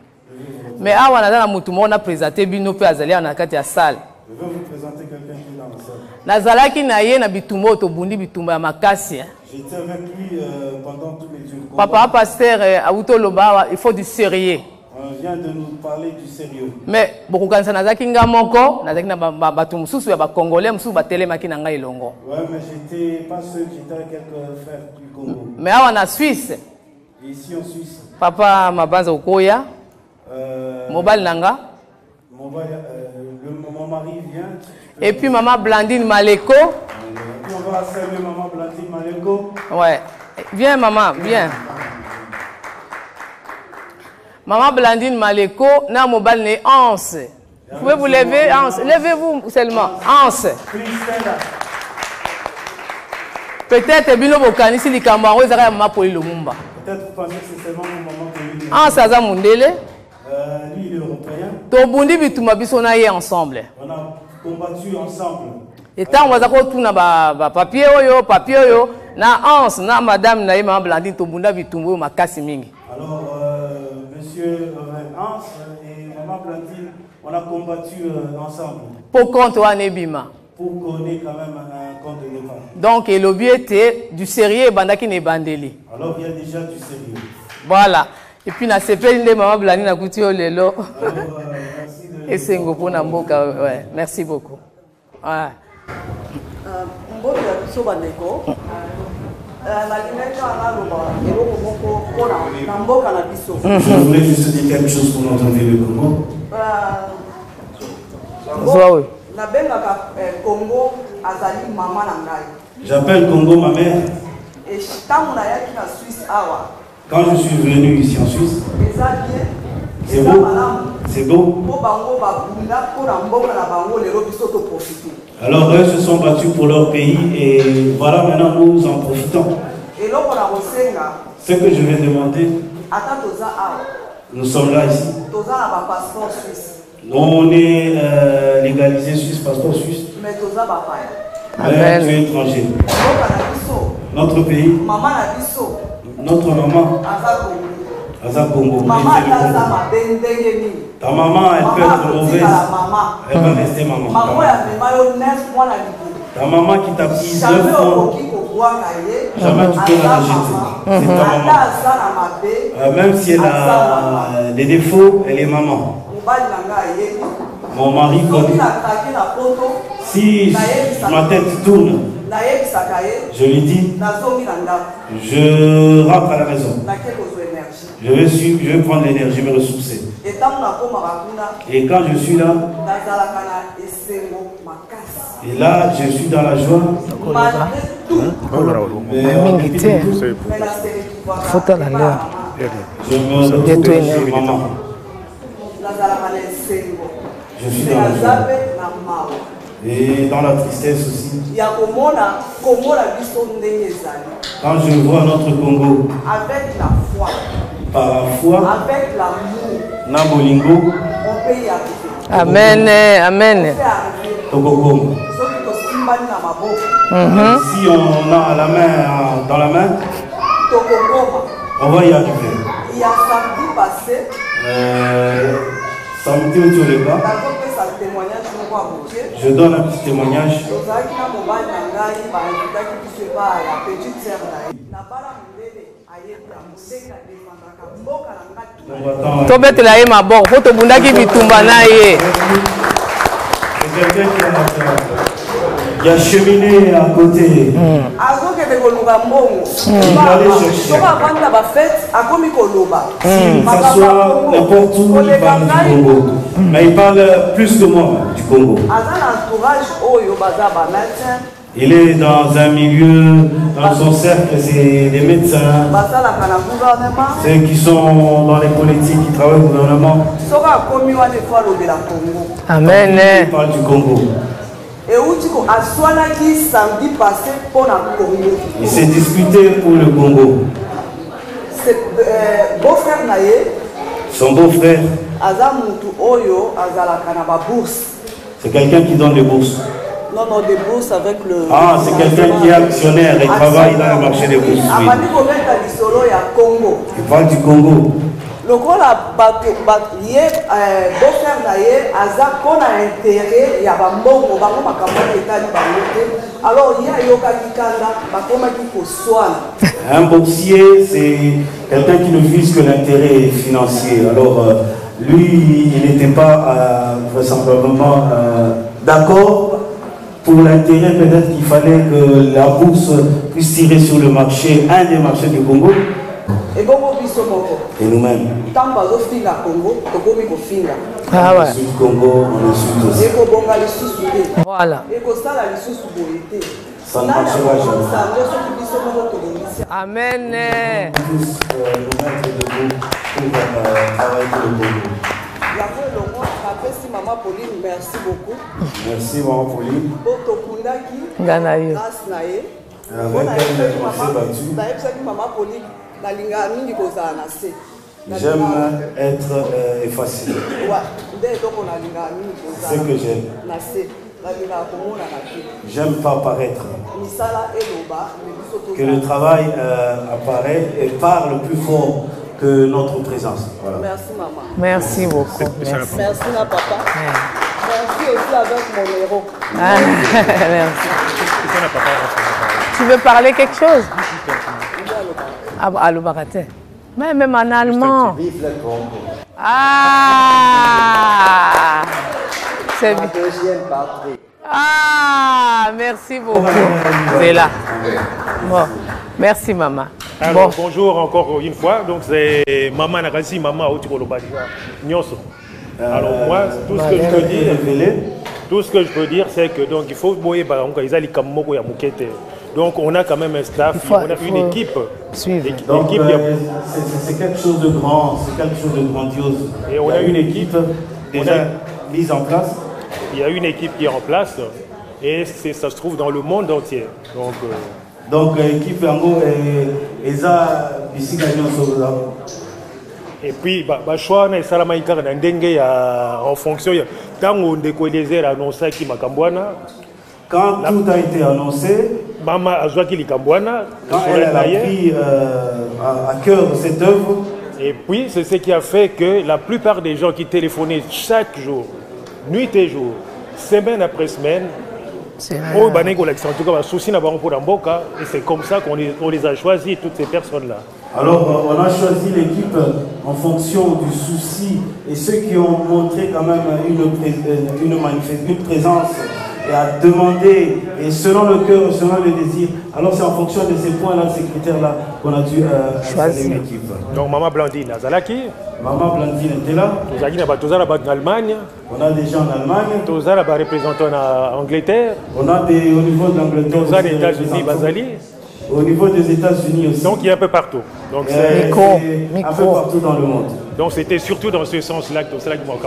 Mais awa na mutu mo na présenter bino pe azali na kati ya salle. Je vais vous présenter quelqu'un qui est dans la salle. Nazalaki na ye na bitumba to bundi bitumba ya makasi. J'étais avec lui pendant tous les jours. Papa pasteur auto loba il faut du sérieux. On vient de nous parler du sérieux. Mais beaucoup kanisa nazaki nga moko, nazaki na batu mususu ya ba congolais mususu ba telemaki na ngai longo. Ouais, mais j'étais pas seul, j'étais avec quelques frères du Congo. Mais awa na Suisse. Ici en Suisse. Papa mabanza ukoya. Mobile nanga. Mon mari vient. Et puis maman Blandine Maleko. Et puis on va saluer maman Blandine Maleko. Ouais. Viens maman, viens. Maman Blandine Maleko, na mobile ne Anse. Vous pouvez vous lever, Anse. Levez-vous seulement, Anse. Peut-être bino bokani si likambo ngo ezaka mama Poli Lumumba. Peut-être vous pensez que c'est seulement maman Poli. Anse aza mundele. Lui il est européen. To bundi bituma biso na ye ensemble. On a combattu ensemble. Et tant on va ko tuna ba papier oyo na Anse na madame na ye maman Blandine to bunda bitumbu makasi mingi. Alors monsieur Hans et maman Blandine, on a combattu ensemble. Pour compte wana ebima. pour qu'on ait quand même un compte d'épargne. Donc, et le but était du sérieux et bandaki ne bandeli. Alors il y a déjà du sérieux. Voilà. Et puis, na sepeli nde maman blani na kuti o lelo. Merci de... Et c'est ngopona mboka, ouais. Merci beaucoup. Ouais. Mboka ya biso bandeko. Je voulais juste dire quelque chose pour notre ville de Congo. J'appelle Congo ma mère. Quand je suis venu ici en Suisse, c'est beau, c'est beau. Alors eux se sont battus pour leur pays et voilà maintenant nous en profitons. Ce que je vais demander, nous sommes là ici. On est légalisé suisse, passeport suisse. Mais tu es étranger. Notre pays, notre maman, Aza Congo. Ta maman, elle peut être mauvaise. Elle va rester maman. Ta maman qui t'a pris 9 ans, jamais tu peux la rejeter. C'est ta maman. Même si elle a des défauts, elle est maman. Mon mari connaît. Si ma tête tourne, je lui dis, je rentre à la maison. Je vais prendre l'énergie, me ressourcer. Et quand je suis là, et là, je suis dans la joie. Je me retrouve chez maman. Je suis dans la joie. Et dans la tristesse aussi. Quand je vois notre Congo, avec la foi, par la foi, avec l'amour, Nabolingo, on peut y arriver. Amen, amen. Togogo. Si on a la main dans la main, on va y arriver. Il y a samedi passé, samedi où tu es là, je donne un petit témoignage. Tobetela ye maboko po tobundaki bitumba na ye. C'est quelqu'un qui a cheminé à côté. Il allait chercher. Que ce soit n'importe où, il parle du Congo. Mais il parle plus que moi du Congo. Il est dans un milieu, dans son cercle, c'est des médecins, ceux qui sont dans les politiques, qui travaillent au gouvernement. Amen. Il parle du Congo. Il s'est disputé pour le Congo. Son beau-frère, c'est quelqu'un qui donne des bourses. Non, non, des bourses avec le... Ah, c'est quelqu'un qui est actionnaire et travaille dans le marché des bourses. Oui. Il parle du Congo. Un boursier, c'est quelqu'un qui ne vise que l'intérêt financier. Alors, lui, il n'était pas vraisemblablement d'accord. Pour l'intérêt, peut-être qu'il fallait que la bourse puisse tirer sur le marché, un des marchés du Congo. Et nous-mêmes. Ah ouais. Sud Congo, on est sud aussi. Voilà. Ça ne marchera jamais. Amen. Tous nous mettre debout pour travailler pour le Congo. Maman Pauline, merci beaucoup. Merci Maman Pauline. Ganayo. Avec elle, on s'est battu. J'aime être effacé. C'est ce que j'aime. J'aime pas paraître. Que le travail apparaît et parle plus fort que notre présence. Voilà. Merci maman. Merci beaucoup. Merci papa. Merci aussi avec mon héros. Ah, merci. Tu veux parler quelque chose? Ah, allô, Baraté. Mais même en allemand. Ah, c'est bien. Ah, merci beaucoup. C'est là. Bon, merci maman. Alors, Bon. bonjour encore une fois. Donc c'est Maman Nakasi, Maman Otikolobadi. Nyoso. Alors moi, tout ce que je peux dire, c'est que donc il faut donc on a quand même un staff, on a une équipe. Donc c'est quelque chose de grand, c'est quelque chose de grandiose. Et on a une équipe déjà mise en place. Il y a une équipe qui est en place et ça se trouve dans le monde entier. Donc équipe Yango et ça ici et puis choix na salamaika na ndenge en fonction tango ndeko désert annoncé ki makambwana. Quand tout a été annoncé, Maman Azwaki Likambwana, elle a pris à cœur cette œuvre. Et puis, c'est ce qui a fait que la plupart des gens qui téléphonaient chaque jour, nuit et jour, semaine après semaine, et c'est comme ça qu'on les a choisis, toutes ces personnes-là. Alors, on a choisi l'équipe en fonction du souci et ceux qui ont montré quand même une présence et à demander, et selon le cœur, selon le désir. Alors c'est en fonction de ces points-là, de ces critères-là, qu'on a dû choisir une équipe. Donc Maman Blandine Azalaki. Maman Blandine était là. En Allemagne. On a des gens en Allemagne. On a des représentants en Angleterre. On a au niveau de l'Angleterre. On a des États-Unis, Basali. Au niveau des États-Unis aussi. Donc il y a un peu partout. Donc c'est un peu partout dans le monde. Donc c'était surtout dans ce sens-là que cela Donc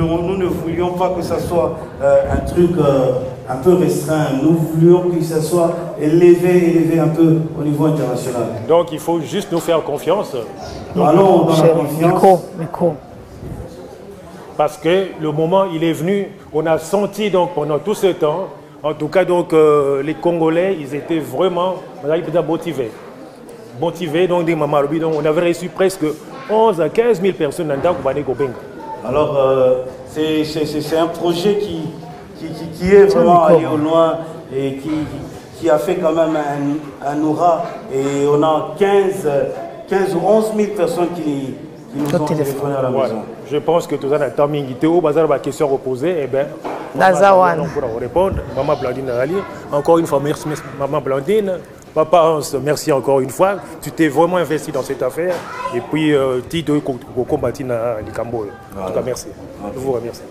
nous ne voulions pas que ce soit un truc un peu restreint. Nous voulions que ce soit élevé un peu au niveau international. Donc il faut juste nous faire confiance. Donc, allons dans la confiance. Parce que le moment il est venu, on a senti donc pendant tout ce temps, en tout cas donc les Congolais, ils étaient vraiment motivés. Donc des mamans, donc on avait reçu presque 11 à 15 000 personnes dans le Benga. Alors c'est un projet qui est vraiment allé au loin et qui a fait quand même un aura. Et on a 15 ou 11 000 personnes qui nous ont téléphoné à la maison. Je pense que tout ça, dans la question reposée, eh bien, Nazawan. Pour répondre, Maman Blandine Ali, encore une fois, merci Maman Blandine. Papa Hans, merci encore une fois. Tu t'es vraiment investi dans cette affaire. Et puis, tu as combattu à Likambo. En tout cas, merci. Je vous remercie.